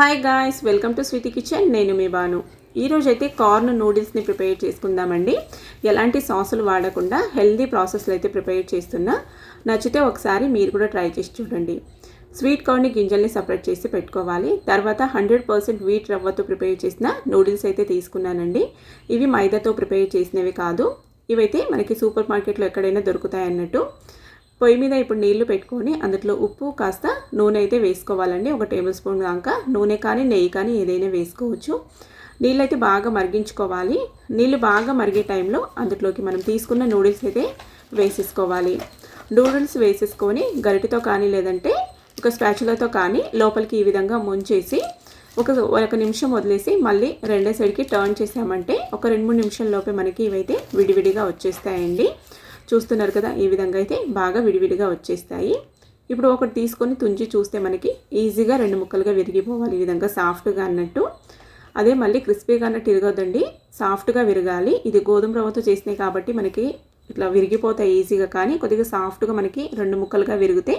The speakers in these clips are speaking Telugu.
Hi guys, welcome to Sweety kitchen. నేను మీ బాను. ఈరోజు అయితే కార్న్ నూడిల్స్ని ప్రిపేర్ చేసుకుందామండి. ఎలాంటి సాసులు వాడకుండా హెల్దీ ప్రాసెస్లో అయితే ప్రిపేర్ చేస్తున్నా. నచ్చితే ఒకసారి మీరు కూడా ట్రై చేసి చూడండి. స్వీట్ కార్న్ గింజల్ని సపరేట్ చేసి పెట్టుకోవాలి. తర్వాత 100% వీట్ రవ్వతో ప్రిపేర్ చేసిన నూడిల్స్ అయితే తీసుకున్నానండి. ఇవి మైదాతో ప్రిపేర్ చేసినవి కాదు. ఇవైతే మనకి సూపర్ మార్కెట్లో ఎక్కడైనా దొరుకుతాయి అన్నట్టు. పొయ్యి మీద ఇప్పుడు నీళ్లు పెట్టుకొని అందులో ఉప్పు కాస్త నూనె అయితే వేసుకోవాలండి. 1 టేబుల్ స్పూన్ దాకా నూనె కానీ నెయ్యి కానీ ఏదైనా వేసుకోవచ్చు. నీళ్ళు అయితే బాగా మరిగించుకోవాలి. నీళ్ళు బాగా మరిగే టైంలో అందులోకి మనం తీసుకున్న నూడిల్స్ అయితే వేసేసుకోవాలి. నూడిల్స్ వేసేసుకొని గరిటెతో కానీ లేదంటే ఒక స్పాచులాతో కానీ లోపలికి ఈ విధంగా ముంచేసి ఒక నిమిషం వదిలేసి మళ్ళీ రెండో సైడ్కి టర్న్ చేసామంటే ఒక 2-3 నిమిషాల లోపే మనకి ఇవైతే విడివిడిగా వచ్చేస్తాయండి. చూస్తున్నారు కదా, ఈ విధంగా అయితే బాగా విడివిడిగా వచ్చేస్తాయి. ఇప్పుడు ఒకటి తీసుకొని తుంచి చూస్తే మనకి ఈజీగా 2 ముక్కలుగా విరిగిపోవాలి. ఈ విధంగా సాఫ్ట్గా అన్నట్టు. అదే మళ్ళీ క్రిస్పీగా అన్నట్టు విరగొద్దండి, సాఫ్ట్గా విరగాలి. ఇది గోధుమ రవ్వతో చేసినాయి కాబట్టి మనకి ఇట్లా విరిగిపోతాయి ఈజీగా, కానీ కొద్దిగా సాఫ్ట్గా మనకి 2 ముక్కలుగా విరిగితే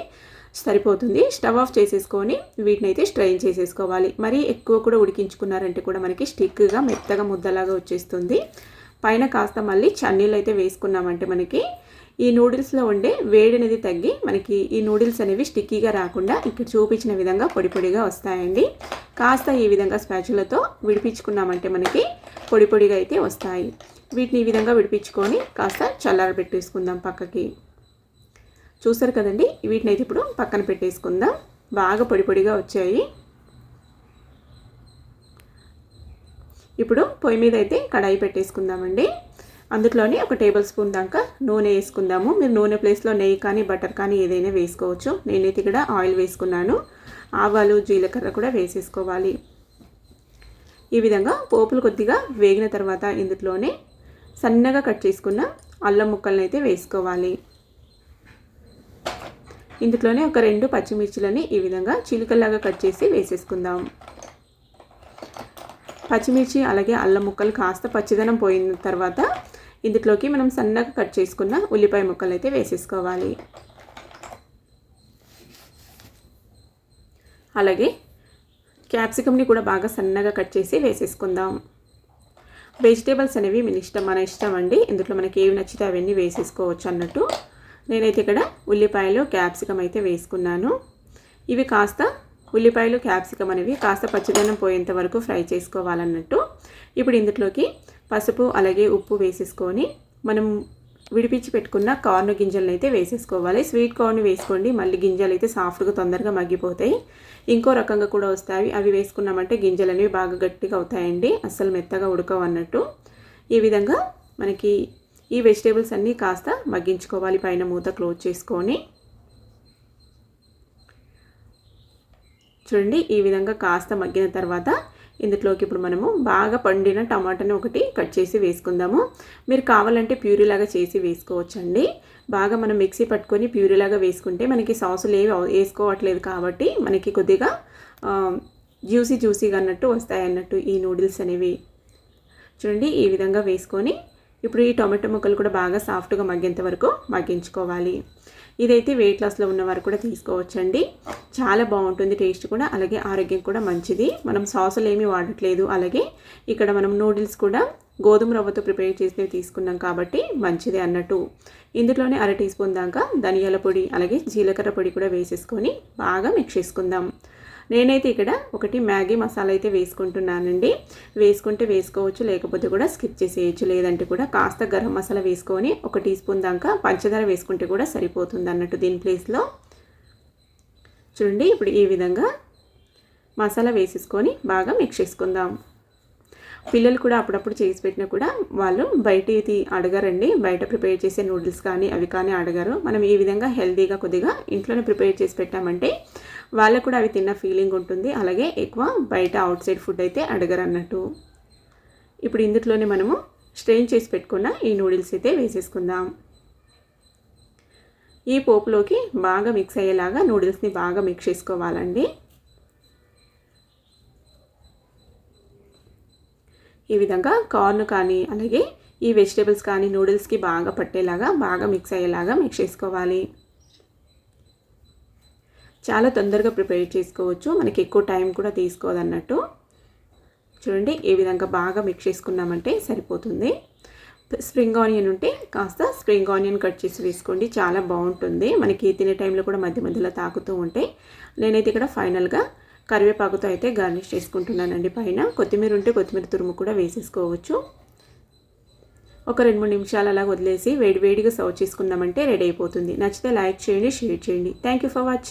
సరిపోతుంది. స్టవ్ ఆఫ్ చేసేసుకొని వీటిని అయితే స్ట్రెయిన్ చేసేసుకోవాలి. మరీ ఎక్కువ కూడా ఉడికించుకున్నారంటే కూడా మనకి స్టిక్గా మెత్తగా ముద్దలాగా వచ్చేస్తుంది. పైన కాస్త మళ్ళీ చన్నీళ్ళు అయితే వేసుకున్నామంటే మనకి ఈ నూడిల్స్లో ఉండే వేడి అనేది తగ్గి మనకి ఈ నూడిల్స్ అనేవి స్టిక్కీగా రాకుండా ఇక్కడ చూపించిన విధంగా పొడి పొడిగా వస్తాయండి. కాస్త ఈ విధంగా స్పాచులతో విడిపించుకున్నామంటే మనకి పొడి పొడిగా అయితే వస్తాయి. వీటిని ఈ విధంగా విడిపించుకొని కాస్త చల్లారబెట్టేసుకుందాం పక్కకి. చూసారు కదండి, వీటిని అయితే ఇప్పుడు పక్కన పెట్టేసుకుందాం. బాగా పొడి పొడిగా వచ్చాయి. ఇప్పుడు పొయ్యి మీద అయితే కడాయి పెట్టేసుకుందామండి. అందులోనే 1 టేబుల్ స్పూన్ దాకా నూనె వేసుకుందాము. మీరు నూనె ప్లేస్లో నెయ్యి కానీ బటర్ కానీ ఏదైనా వేసుకోవచ్చు. నేనైతే ఇక్కడ ఆయిల్ వేసుకున్నాను. ఆవాలు జీలకర్ర కూడా వేసేసుకోవాలి. ఈ విధంగా పోపులు కొద్దిగా వేగిన తర్వాత ఇందులోనే సన్నగా కట్ చేసుకున్న అల్లం ముక్కలను అయితే వేసుకోవాలి. ఇందులోనే ఒక 2 పచ్చిమిర్చిలని ఈ విధంగా చిలుకల్లాగా కట్ చేసి వేసేసుకుందాం. పచ్చిమిర్చి అలాగే అల్లం ముక్కలు కాస్త పచ్చిదనం పోయిన తర్వాత ఇందులోకి మనం సన్నగా కట్ చేసుకున్న ఉల్లిపాయ ముక్కలు అయితే వేసేసుకోవాలి. అలాగే క్యాప్సికమ్ని కూడా బాగా సన్నగా కట్ చేసి వేసేసుకుందాం. వెజిటేబుల్స్ అనేవి మన ఇష్టం అండి. ఇందులో మనకి ఏవి నచ్చితే అవన్నీ వేసేసుకోవచ్చు అన్నట్టు. నేనైతే ఇక్కడ ఉల్లిపాయలు క్యాప్సికమ్ అయితే వేసుకున్నాను. ఇవి కాస్త ఉల్లిపాయలు క్యాప్సికమ్ అనేవి కాస్త పచ్చిదనం పోయేంత వరకు ఫ్రై చేసుకోవాలన్నట్టు. ఇప్పుడు ఇందులోకి పసుపు అలాగే ఉప్పు వేసేసుకొని మనం విడిపించి పెట్టుకున్న కార్న్ గింజలను అయితే వేసేసుకోవాలి. స్వీట్ కార్న్ వేసుకోండి, మళ్ళీ గింజలు అయితే సాఫ్ట్గా తొందరగా మగ్గిపోతాయి. ఇంకో రకంగా కూడా వస్తాయి. అవి వేసుకున్నామంటే గింజలు అనేవి బాగా గట్టిగా అవుతాయండి, అస్సలు మెత్తగా ఉడకవు అన్నట్టు. ఈ విధంగా మనకి ఈ వెజిటేబుల్స్ అన్నీ కాస్త మగ్గించుకోవాలి. పైన మూత క్లోజ్ చేసుకొని చూడండి. ఈ విధంగా కాస్త మగ్గిన తర్వాత ఇందులోకి ఇప్పుడు మనము బాగా పండిన టమాటాని ఒకటి కట్ చేసి వేసుకుందాము. మీరు కావాలంటే ప్యూరీలాగా చేసి వేసుకోవచ్చండి. బాగా మనం మిక్సీ పట్టుకొని ప్యూరీలాగా వేసుకుంటే మనకి సాసులు ఏవి వేసుకోవట్లేదు కాబట్టి మనకి కొద్దిగా జ్యూసీగా అన్నట్టు వస్తాయి అన్నట్టు ఈ నూడిల్స్ అనేవి. చూడండి, ఈ విధంగా వేసుకొని ఇప్పుడు ఈ టొమాటో ముక్కలు కూడా బాగా సాఫ్ట్గా మగ్గేంత వరకు మగ్గించుకోవాలి. ఇదైతే వెయిట్ లాస్లో ఉన్నవారు కూడా తీసుకోవచ్చండి. చాలా బాగుంటుంది, టేస్ట్ కూడా అలాగే ఆరోగ్యం కూడా మంచిది. మనం సాసులు ఏమీ వాడట్లేదు. అలాగే ఇక్కడ మనం నూడిల్స్ కూడా గోధుమ రవ్వతో ప్రిపేర్ చేసి తీసుకున్నాం కాబట్టి మంచిది అన్నట్టు. ఇందులోనే 1/2 టీ స్పూన్ దాకా ధనియాల పొడి అలాగే జీలకర్ర పొడి కూడా వేసేసుకొని బాగా మిక్స్ చేసుకుందాం. నేనైతే ఇక్కడ ఒకటి మ్యాగీ మసాలా అయితే వేసుకుంటున్నానండి. వేసుకుంటే వేసుకోవచ్చు, లేకపోతే కూడా స్కిప్ చేసేయచ్చు. లేదంటే కూడా కాస్త గరం మసాలా వేసుకొని 1 టీ స్పూన్ దాకా పంచదార వేసుకుంటే కూడా సరిపోతుంది అన్నట్టు దీని ప్లేస్లో. చూడండి, ఇప్పుడు ఈ విధంగా మసాలా వేసేసుకొని బాగా మిక్స్ చేసుకుందాం. పిల్లలు కూడా అప్పుడప్పుడు చేసి పెట్టినా కూడా వాళ్ళు బయట అడగరండి. బయట ప్రిపేర్ చేసే నూడిల్స్ కానీ అవి కానీ అడగరు. మనం ఈ విధంగా హెల్తీగా కొద్దిగా ఇంట్లోనే ప్రిపేర్ చేసి పెట్టామంటే వాళ్ళకు కూడా అవి తిన్న ఫీలింగ్ ఉంటుంది. అలాగే ఎక్కువ బయట అవుట్ సైడ్ ఫుడ్ అయితే అడగరు అన్నట్టు. ఇప్పుడు ఇందులోనే మనము స్ట్రెయిన్ చేసి పెట్టుకున్న ఈ నూడిల్స్ అయితే వేసేసుకుందాం. ఈ పోపులోకి బాగా మిక్స్ అయ్యేలాగా నూడిల్స్ని బాగా మిక్స్ చేసుకోవాలండి. ఈ విధంగా కార్న్ కానీ అలాగే ఈ వెజిటేబుల్స్ కానీ నూడిల్స్కి బాగా పట్టేలాగా బాగా మిక్స్ అయ్యేలాగా మిక్స్ చేసుకోవాలి. చాలా తొందరగా ప్రిపేర్ చేసుకోవచ్చు, మనకి ఎక్కువ టైం కూడా తీసుకోదన్నట్టు. చూడండి ఏ విధంగా బాగా మిక్స్ చేసుకున్నామంటే సరిపోతుంది. స్ప్రింగ్ ఆనియన్ ఉంటే కాస్త స్ప్రింగ్ ఆనియన్ కట్ చేసి వేసుకోండి, చాలా బాగుంటుంది. మనకి తినే టైంలో కూడా మధ్య మధ్యలో తాకుతూ ఉంటాయి. నేనైతే ఇక్కడ ఫైనల్గా కరివేపాకుతో అయితే గార్నిష్ చేసుకుంటున్నానండి. పైన కొత్తిమీర ఉంటే కొత్తిమీర తురుము కూడా వేసేసుకోవచ్చు. ఒక 2-3 నిమిషాలు అలా వదిలేసి వేడివేడిగా సర్వ్ చేసుకున్నామంటే రెడీ అయిపోతుంది. నచ్చితే లైక్ చేయండి, షేర్ చేయండి. Thank you for watching.